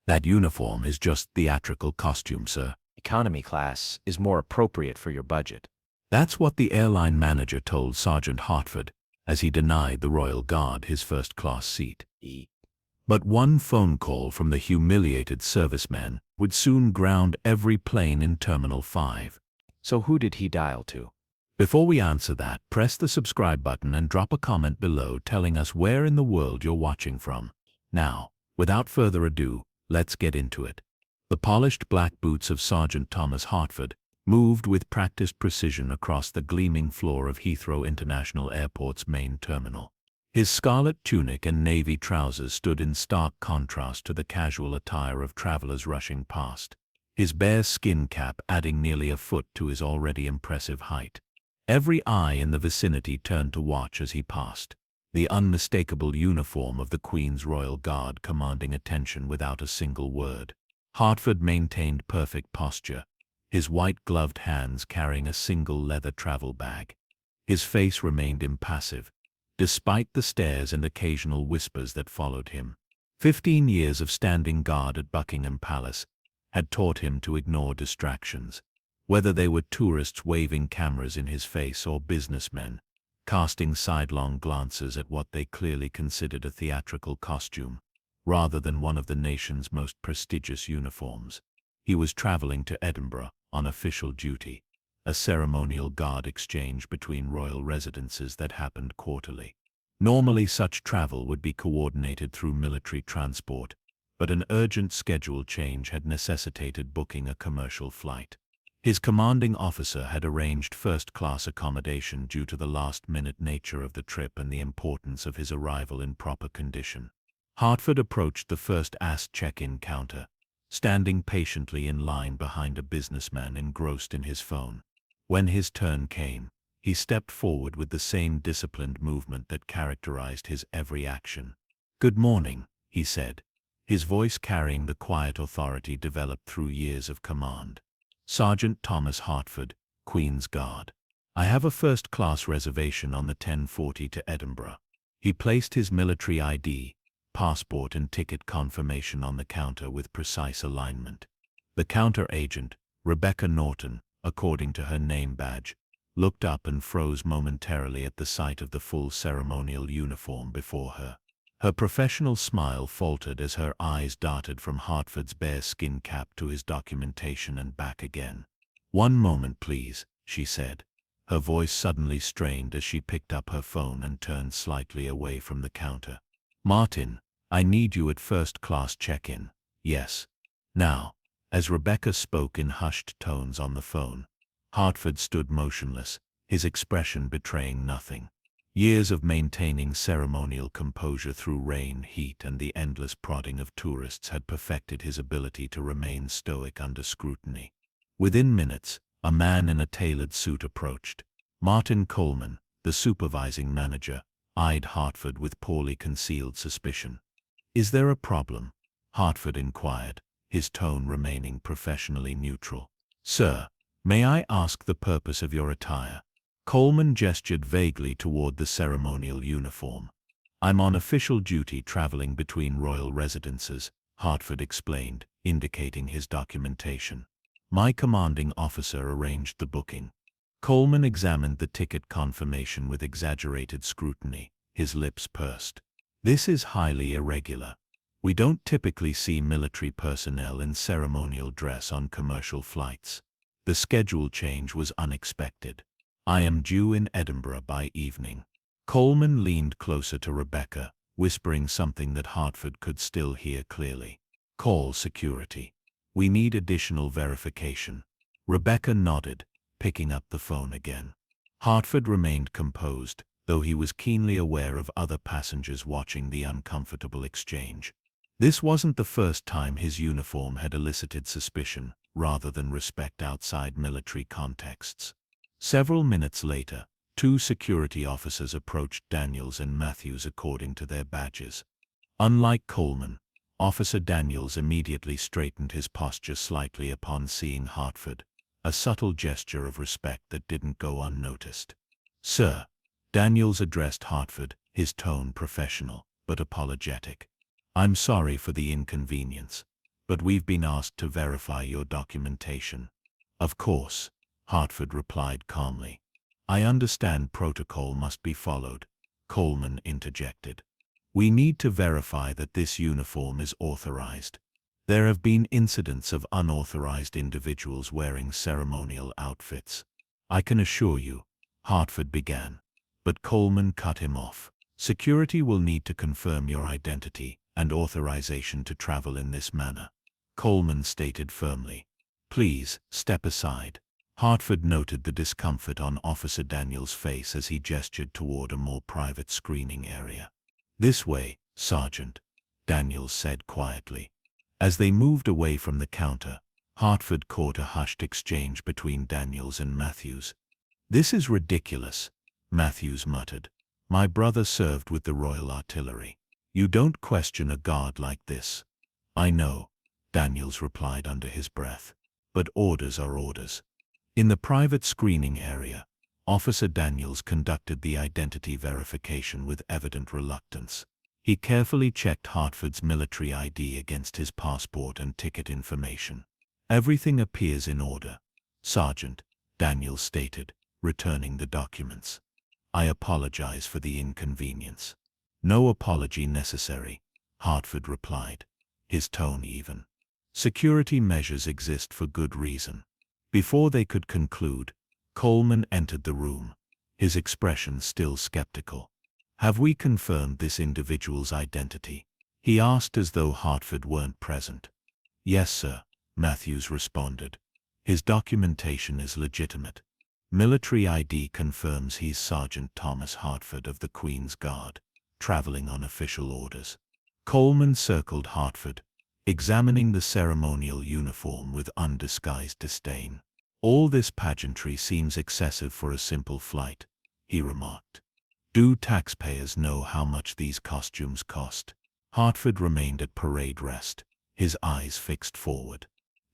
That uniform is just theatrical costume, sir. Economy class is more appropriate for your budget. That's what the airline manager told Sergeant Hartford as he denied the Royal Guard his first-class seat. But one phone call from the humiliated serviceman would soon ground every plane in Terminal 5. So who did he dial to? Before we answer that, press the subscribe button and drop a comment below telling us where in the world you're watching from. Now, without further ado, let's get into it. The polished black boots of Sergeant Thomas Hartford moved with practiced precision across the gleaming floor of Heathrow International Airport's main terminal. His scarlet tunic and navy trousers stood in stark contrast to the casual attire of travelers rushing past, his bare skin cap adding nearly a foot to his already impressive height. Every eye in the vicinity turned to watch as he passed, the unmistakable uniform of the Queen's Royal Guard commanding attention without a single word. Hartford maintained perfect posture, his white-gloved hands carrying a single leather travel bag. His face remained impassive, despite the stares and occasional whispers that followed him. 15 years of standing guard at Buckingham Palace had taught him to ignore distractions, whether they were tourists waving cameras in his face or businessmen casting sidelong glances at what they clearly considered a theatrical costume, rather than one of the nation's most prestigious uniforms. He was traveling to Edinburgh on official duty, a ceremonial guard exchange between royal residences that happened quarterly. Normally such travel would be coordinated through military transport, but an urgent schedule change had necessitated booking a commercial flight. His commanding officer had arranged first-class accommodation due to the last-minute nature of the trip and the importance of his arrival in proper condition. Hartford approached the first check-in counter, standing patiently in line behind a businessman engrossed in his phone. When his turn came, he stepped forward with the same disciplined movement that characterized his every action. "Good morning," he said, his voice carrying the quiet authority developed through years of command. "Sergeant Thomas Hartford, Queen's Guard. I have a first-class reservation on the 10:40 to Edinburgh." He placed his military ID, passport and ticket confirmation on the counter with precise alignment. The counter agent, Rebecca Norton, according to her name badge, looked up and froze momentarily at the sight of the full ceremonial uniform before her. Her professional smile faltered as her eyes darted from Hartford's bare skin cap to his documentation and back again. "One moment, please," she said, her voice suddenly strained as she picked up her phone and turned slightly away from the counter. "Martin, I need you at first-class check-in." "Yes." Now, as Rebecca spoke in hushed tones on the phone, Hartford stood motionless, his expression betraying nothing. Years of maintaining ceremonial composure through rain, heat, and the endless prodding of tourists had perfected his ability to remain stoic under scrutiny. Within minutes, a man in a tailored suit approached. Martin Coleman, the supervising manager, eyed Hartford with poorly concealed suspicion. "Is there a problem?" Hartford inquired, his tone remaining professionally neutral. "Sir, may I ask the purpose of your attire?" Coleman gestured vaguely toward the ceremonial uniform. "I'm on official duty traveling between royal residences," Hartford explained, indicating his documentation. "My commanding officer arranged the booking." Coleman examined the ticket confirmation with exaggerated scrutiny, his lips pursed. "This is highly irregular. We don't typically see military personnel in ceremonial dress on commercial flights. The schedule change was unexpected. I am due in Edinburgh by evening." Coleman leaned closer to Rebecca, whispering something that Hartford could still hear clearly. "Call security. We need additional verification." Rebecca nodded, picking up the phone again. Hartford remained composed, though he was keenly aware of other passengers watching the uncomfortable exchange. This wasn't the first time his uniform had elicited suspicion, rather than respect outside military contexts. Several minutes later, two security officers approached Daniels and Matthews according to their badges. Unlike Coleman, Officer Daniels immediately straightened his posture slightly upon seeing Hartford, a subtle gesture of respect that didn't go unnoticed. "Sir," Daniels addressed Hartford, his tone professional, but apologetic. "I'm sorry for the inconvenience. but we've been asked to verify your documentation. Of course, Hartford replied calmly. I understand protocol must be followed, Coleman interjected. We need to verify that this uniform is authorized. There have been incidents of unauthorized individuals wearing ceremonial outfits. I can assure you, Hartford began, but Coleman cut him off. Security will need to confirm your identity and authorization to travel in this manner, Coleman stated firmly. Please, step aside. Hartford noted the discomfort on Officer Daniels' face as he gestured toward a more private screening area. This way, Sergeant, Daniels said quietly. As they moved away from the counter, Hartford caught a hushed exchange between Daniels and Matthews. This is ridiculous, Matthews muttered. My brother served with the Royal Artillery. You don't question a guard like this. I know, Daniels replied under his breath, but orders are orders. In the private screening area, Officer Daniels conducted the identity verification with evident reluctance. He carefully checked Hartford's military ID against his passport and ticket information. Everything appears in order, Sergeant, Daniels stated, returning the documents. I apologize for the inconvenience. No apology necessary, Hartford replied, his tone even. Security measures exist for good reason. Before they could conclude, Coleman entered the room, his expression still skeptical. Have we confirmed this individual's identity? He asked as though Hartford weren't present. Yes, sir, Matthews responded. His documentation is legitimate. Military ID confirms he's Sergeant Thomas Hartford of the Queen's Guard, traveling on official orders. Coleman circled Hartford, examining the ceremonial uniform with undisguised disdain. All this pageantry seems excessive for a simple flight, he remarked. Do taxpayers know how much these costumes cost? Hartford remained at parade rest, his eyes fixed forward.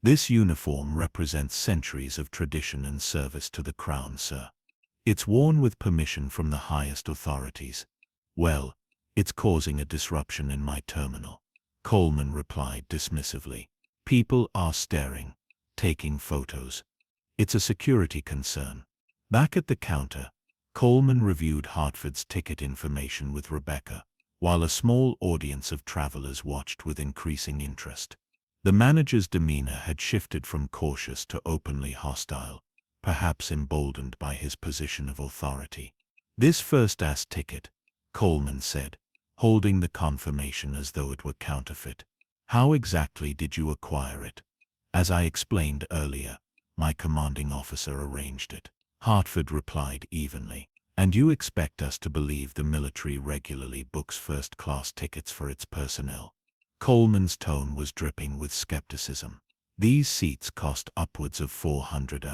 This uniform represents centuries of tradition and service to the Crown, sir. It's worn with permission from the highest authorities. Well, it's causing a disruption in my terminal, Coleman replied dismissively. People are staring, taking photos. It's a security concern. Back at the counter, Coleman reviewed Hartford's ticket information with Rebecca, while a small audience of travelers watched with increasing interest. The manager's demeanor had shifted from cautious to openly hostile, perhaps emboldened by his position of authority. This first-class ticket, Coleman said, holding the confirmation as though it were counterfeit. How exactly did you acquire it? As I explained earlier, my commanding officer arranged it, Hartford replied evenly. And you expect us to believe the military regularly books first-class tickets for its personnel? Coleman's tone was dripping with skepticism. These seats cost upwards of 400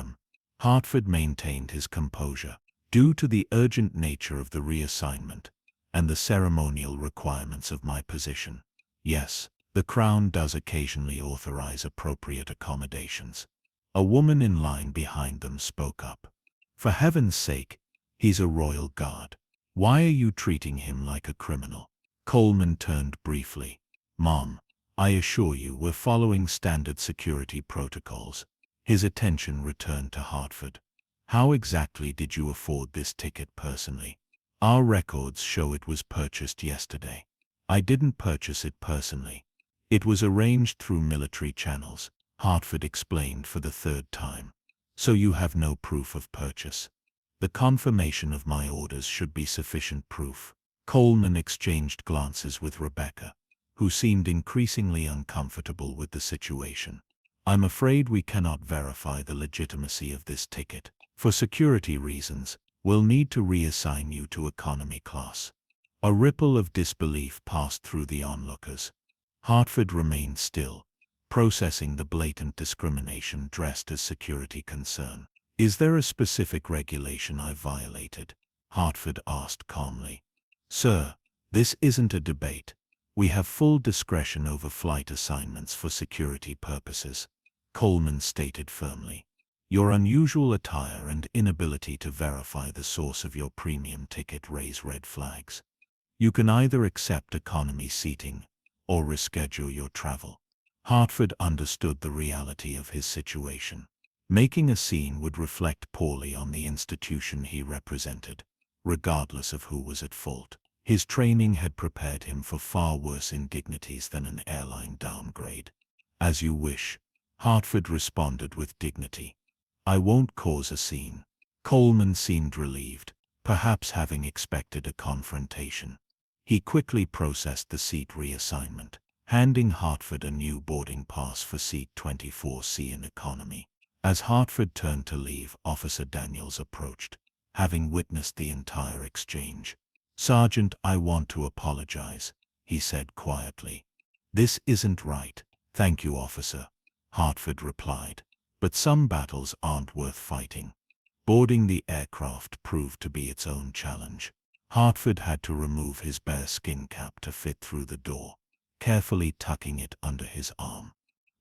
Hartford maintained his composure. Due to the urgent nature of the reassignment and the ceremonial requirements of my position, yes, the Crown does occasionally authorize appropriate accommodations. A woman in line behind them spoke up. For heaven's sake, he's a royal guard. Why are you treating him like a criminal? Coleman turned briefly. Mom, I assure you we're following standard security protocols. His attention returned to Hartford. How exactly did you afford this ticket personally? Our records show it was purchased yesterday. I didn't purchase it personally. It was arranged through military channels, Hartford explained for the third time. So you have no proof of purchase. The confirmation of my orders should be sufficient proof. Coleman exchanged glances with Rebecca, who seemed increasingly uncomfortable with the situation. I'm afraid we cannot verify the legitimacy of this ticket. For security reasons, we'll need to reassign you to economy class. A ripple of disbelief passed through the onlookers. Hartford remained still, processing the blatant discrimination dressed as security concern. Is there a specific regulation I violated? Hartford asked calmly. Sir, this isn't a debate. We have full discretion over flight assignments for security purposes, Coleman stated firmly. Your unusual attire and inability to verify the source of your premium ticket raise red flags. You can either accept economy seating or reschedule your travel. Hartford understood the reality of his situation. Making a scene would reflect poorly on the institution he represented, regardless of who was at fault. His training had prepared him for far worse indignities than an airline downgrade. As you wish, Hartford responded with dignity. I won't cause a scene. Coleman seemed relieved, perhaps having expected a confrontation. He quickly processed the seat reassignment, handing Hartford a new boarding pass for seat 24C in economy. As Hartford turned to leave, Officer Daniels approached, having witnessed the entire exchange. Sergeant, I want to apologize, he said quietly. This isn't right. Thank you, officer, Hartford replied. But some battles aren't worth fighting. Boarding the aircraft proved to be its own challenge. Hartford had to remove his bearskin cap to fit through the door, carefully tucking it under his arm.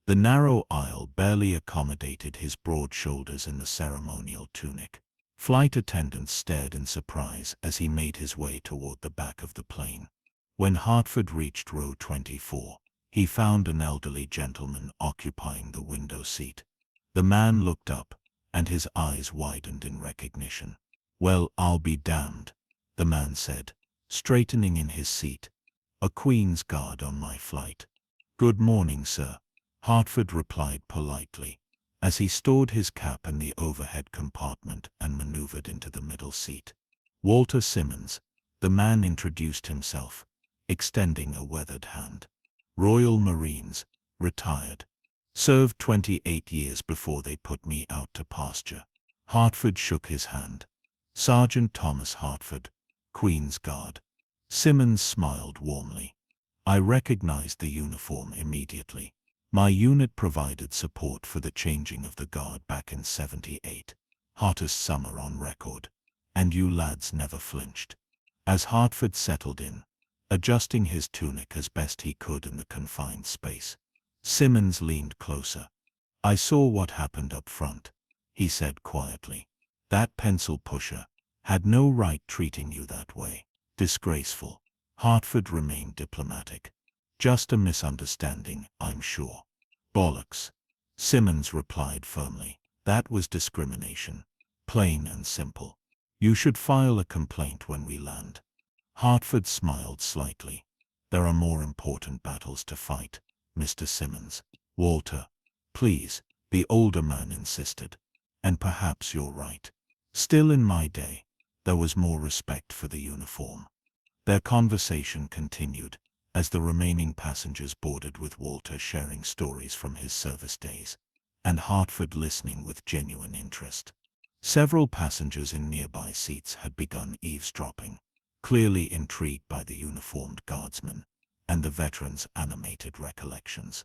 The narrow aisle barely accommodated his broad shoulders in the ceremonial tunic. Flight attendants stared in surprise as he made his way toward the back of the plane. When Hartford reached row 24, he found an elderly gentleman occupying the window seat. The man looked up, and his eyes widened in recognition. Well, I'll be damned, the man said, straightening in his seat. A Queen's Guard on my flight. Good morning, sir, Hartford replied politely, as he stored his cap in the overhead compartment and maneuvered into the middle seat. Walter Simmons, the man introduced himself, extending a weathered hand. Royal Marines, retired. Served 28 years before they put me out to pasture. Hartford shook his hand. Sergeant Thomas Hartford, Queen's Guard. Simmons smiled warmly. I recognized the uniform immediately. My unit provided support for the changing of the guard back in '78. Hottest summer on record. And you lads never flinched. As Hartford settled in, adjusting his tunic as best he could in the confined space, Simmons leaned closer. I saw what happened up front, he said quietly. That pencil pusher had no right treating you that way. Disgraceful. Hartford remained diplomatic. Just a misunderstanding, I'm sure. Bollocks. Simmons replied firmly. That was discrimination. Plain and simple. You should file a complaint when we land. Hartford smiled slightly. There are more important battles to fight, Mr. Simmons. Walter, please, the older man insisted. And perhaps you're right. Still, in my day, there was more respect for the uniform. Their conversation continued, as the remaining passengers boarded, with Walter sharing stories from his service days, and Hartford listening with genuine interest. Several passengers in nearby seats had begun eavesdropping, clearly intrigued by the uniformed guardsmen and the veterans' animated recollections.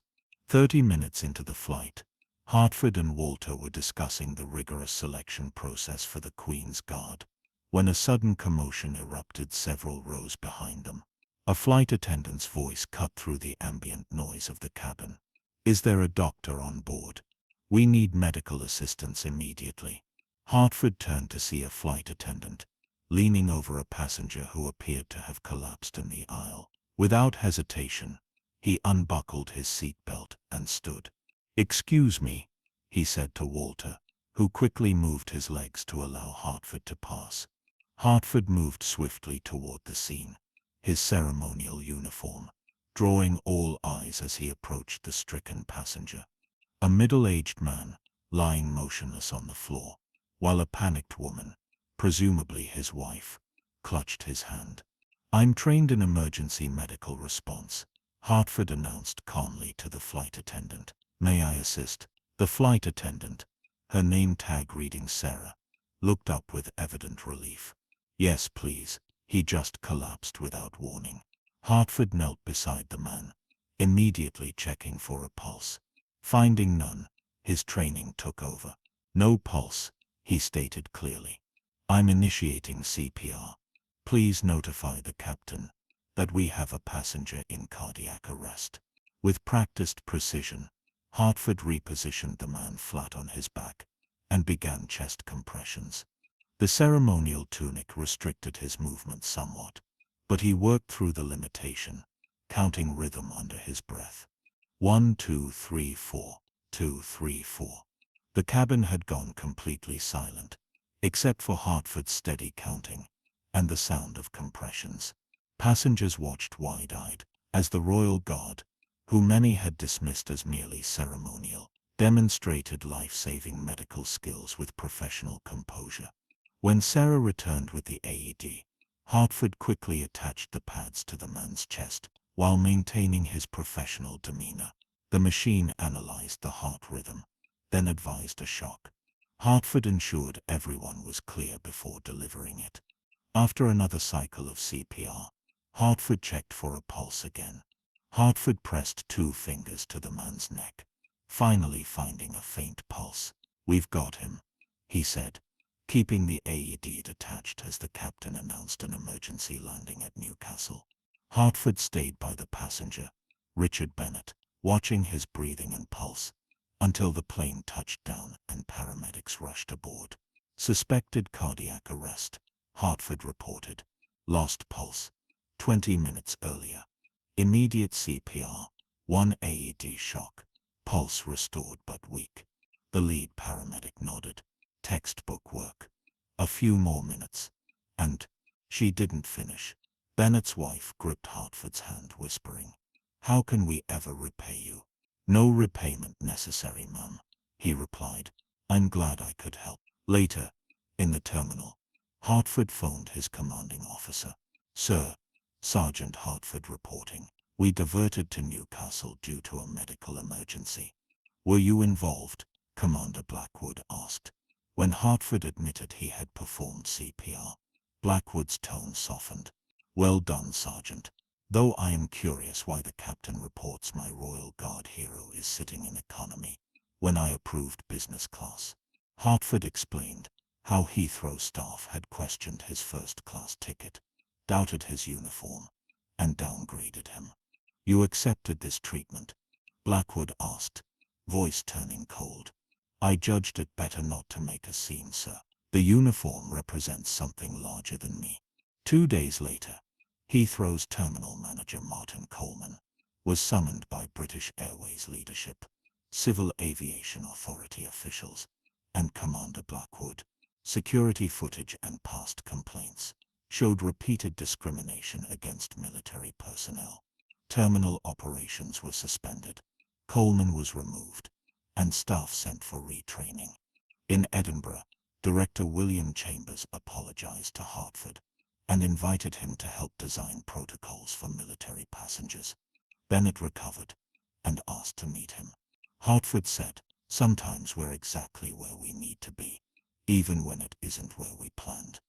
30 minutes into the flight, Hartford and Walter were discussing the rigorous selection process for the Queen's Guard, when a sudden commotion erupted several rows behind them. A flight attendant's voice cut through the ambient noise of the cabin. Is there a doctor on board? We need medical assistance immediately. Hartford turned to see a flight attendant, leaning over a passenger who appeared to have collapsed in the aisle. Without hesitation, he unbuckled his seatbelt and stood. Excuse me, he said to Walter, who quickly moved his legs to allow Hartford to pass. Hartford moved swiftly toward the scene, his ceremonial uniform, drawing all eyes as he approached the stricken passenger. A middle-aged man, lying motionless on the floor, while a panicked woman, presumably his wife, clutched his hand. I'm trained in emergency medical response, Hartford announced calmly to the flight attendant. May I assist? The flight attendant, her name tag reading Sarah, looked up with evident relief. Yes, please. He just collapsed without warning. Hartford knelt beside the man, immediately checking for a pulse. Finding none, his training took over. No pulse, he stated clearly. I'm initiating CPR. Please notify the captain that we have a passenger in cardiac arrest. With practiced precision, Hartford repositioned the man flat on his back and began chest compressions. The ceremonial tunic restricted his movement somewhat, but he worked through the limitation, counting rhythm under his breath. 1, 2, 3, 4, 2, 3, 4. The cabin had gone completely silent, except for Hartford's steady counting and the sound of compressions. Passengers watched wide-eyed as the Royal Guard, who many had dismissed as merely ceremonial, demonstrated life-saving medical skills with professional composure. When Sarah returned with the AED, Hartford quickly attached the pads to the man's chest while maintaining his professional demeanor. The machine analyzed the heart rhythm, then advised a shock. Hartford ensured everyone was clear before delivering it. After another cycle of CPR, Hartford checked for a pulse again. Hartford pressed 2 fingers to the man's neck, finally finding a faint pulse. "We've got him," he said, keeping the AED detached as the captain announced an emergency landing at Newcastle. Hartford stayed by the passenger, Richard Bennett, watching his breathing and pulse, until the plane touched down and paramedics rushed aboard. "Suspected cardiac arrest," Hartford reported. "Lost pulse 20 minutes earlier. Immediate CPR, 1 AED shock. Pulse restored but weak." The lead paramedic nodded. "Textbook work. A few more minutes." And she didn't finish. Bennett's wife gripped Hartford's hand, whispering, "How can we ever repay you?" "No repayment necessary, ma'am," he replied. "I'm glad I could help." Later, in the terminal, Hartford phoned his commanding officer. "Sir," Sergeant Hartford reporting, "we diverted to Newcastle due to a medical emergency." "Were you involved?" Commander Blackwood asked. When Hartford admitted he had performed CPR, Blackwood's tone softened. "Well done, Sergeant. Though I am curious why the captain reports my Royal Guard hero is sitting in economy when I approved business class." Hartford explained how Heathrow staff had questioned his first-class ticket, doubted his uniform, and downgraded him. "You accepted this treatment?" Blackwood asked, voice turning cold. "I judged it better not to make a scene, sir. The uniform represents something larger than me." 2 days later, Heathrow's terminal manager Martin Coleman was summoned by British Airways leadership, Civil Aviation Authority officials, and Commander Blackwood. Security footage and past complaints showed repeated discrimination against military personnel. Terminal operations were suspended, Coleman was removed, and staff sent for retraining. In Edinburgh, Director William Chambers apologized to Hartford and invited him to help design protocols for military passengers. Bennett recovered and asked to meet him. Hartford said, "Sometimes we're exactly where we need to be, even when it isn't where we planned."